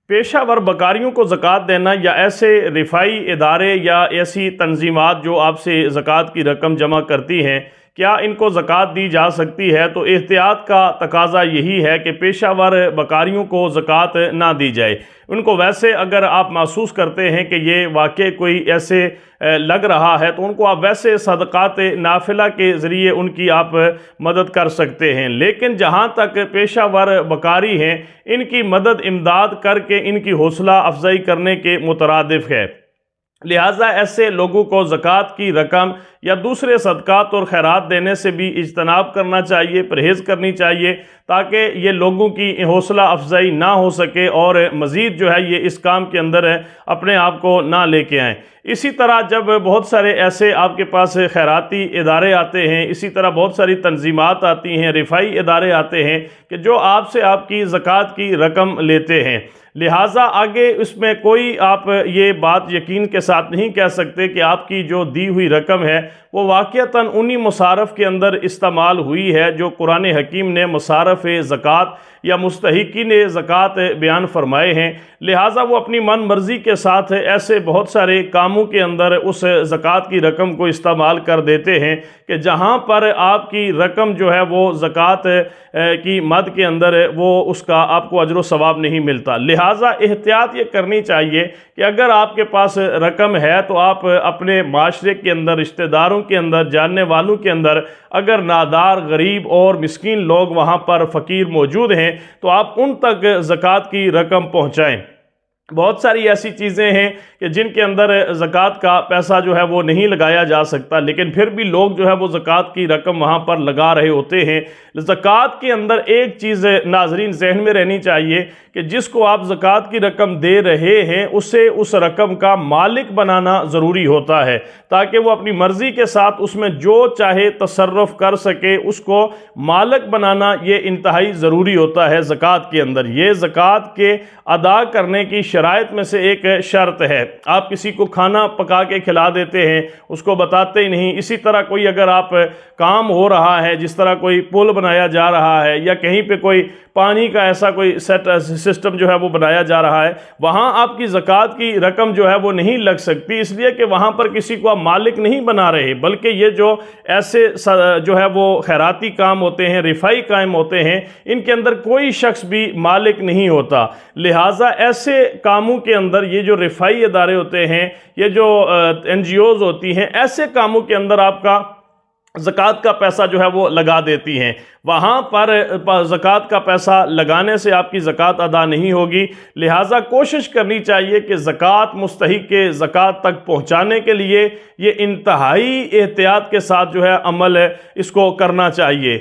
پیشہ ور بکاریوں کو زکوٰۃ دینا یا ایسے رفائی ادارے یا ایسی تنظیمات جو آپ سے زکوٰۃ کی رقم جمع کرتی ہیں، کیا ان کو زکوٰۃ دی جا سکتی ہے؟ تو احتیاط کا تقاضا یہی ہے کہ پیشہ ور بکاریوں کو زکوٰۃ نہ دی جائے۔ ان کو ویسے اگر آپ محسوس کرتے ہیں کہ یہ واقع کوئی ایسے لگ رہا ہے تو ان کو آپ ویسے صدقات نافلہ کے ذریعے ان کی آپ مدد کر سکتے ہیں، لیکن جہاں تک پیشہ ور بکاری ہیں ان کی مدد امداد کر کے ان کی حوصلہ افزائی کرنے کے مترادف ہے۔ لہٰذا ایسے لوگوں کو زکوٰۃ کی رقم یا دوسرے صدقات اور خیرات دینے سے بھی اجتناب کرنا چاہیے، پرہیز کرنی چاہیے، تاکہ یہ لوگوں کی حوصلہ افزائی نہ ہو سکے اور مزید جو ہے یہ اس کام کے اندر اپنے آپ کو نہ لے کے آئیں۔ اسی طرح جب بہت سارے ایسے آپ کے پاس خیراتی ادارے آتے ہیں، اسی طرح بہت ساری تنظیمات آتی ہیں، رفائی ادارے آتے ہیں کہ جو آپ سے آپ کی زکوٰۃ کی رقم لیتے ہیں، لہٰذا آگے اس میں کوئی آپ یہ بات یقین کے ساتھ نہیں کہہ سکتے کہ آپ کی جو دی ہوئی رقم ہے وہ واقعتاً انہی مصارف کے اندر استعمال ہوئی ہے جو قرآن حکیم نے مصارف زکوٰۃ یا مستحقین زکوٰۃ بیان فرمائے ہیں۔ لہٰذا وہ اپنی من مرضی کے ساتھ ایسے بہت سارے کاموں کے اندر اس زکوٰۃ کی رقم کو استعمال کر دیتے ہیں کہ جہاں پر آپ کی رقم جو ہے وہ زکوٰۃ کی مد کے اندر وہ اس کا آپ کو اجر و ثواب نہیں ملتا۔ لہٰذا احتیاط یہ کرنی چاہیے کہ اگر آپ کے پاس رقم ہے تو آپ اپنے معاشرے کے اندر، رشتہ داروں کے اندر، جاننے والوں کے اندر اگر نادار، غریب اور مسکین لوگ وہاں پر فقیر موجود ہیں تو آپ ان تک زکوٰۃ کی رقم پہنچائیں۔ بہت ساری ایسی چیزیں ہیں کہ جن کے اندر زکوٰۃ کا پیسہ جو ہے وہ نہیں لگایا جا سکتا، لیکن پھر بھی لوگ جو ہے وہ زکوٰۃ کی رقم وہاں پر لگا رہے ہوتے ہیں۔ زکوٰۃ کے اندر ایک چیز ناظرین ذہن میں رہنی چاہیے کہ جس کو آپ زکوٰۃ کی رقم دے رہے ہیں اسے اس رقم کا مالک بنانا ضروری ہوتا ہے، تاکہ وہ اپنی مرضی کے ساتھ اس میں جو چاہے تصرف کر سکے۔ اس کو مالک بنانا یہ انتہائی ضروری ہوتا ہے زکوٰۃ کے اندر۔ یہ زکوٰۃ کے ادا کرنے کی شرائط میں سے ایک شرط ہے۔ آپ کسی کو کھانا پکا کے کھلا دیتے ہیں، اس کو بتاتے ہی نہیں۔ اسی طرح کوئی اگر آپ کام ہو رہا ہے، جس طرح کوئی پل بنایا جا رہا ہے یا کہیں پہ کوئی پانی کا ایسا کوئی سسٹم جو ہے وہ بنایا جا رہا ہے، وہاں آپ کی زکوٰۃ کی رقم جو ہے وہ نہیں لگ سکتی، اس لیے کہ وہاں پر کسی کو آپ مالک نہیں بنا رہے، بلکہ یہ جو ایسے جو ہے وہ خیراتی کام ہوتے ہیں، رفائی کام ہوتے ہیں، ان کے اندر کوئی شخص بھی مالک نہیں ہوتا۔ لہٰذا ایسے کاموں کے اندر یہ جو رفائی ادارے ہوتے ہیں، یہ جو NGOs ہوتی ہیں، ایسے کاموں کے اندر آپ کا زکوٰۃ کا پیسہ جو ہے وہ لگا دیتی ہیں۔ وہاں پر زکوٰۃ کا پیسہ لگانے سے آپ کی زکوٰۃ ادا نہیں ہوگی۔ لہٰذا کوشش کرنی چاہیے کہ زکوٰۃ مستحق کے زکوٰۃ تک پہنچانے کے لیے یہ انتہائی احتیاط کے ساتھ جو ہے عمل اس کو کرنا چاہیے۔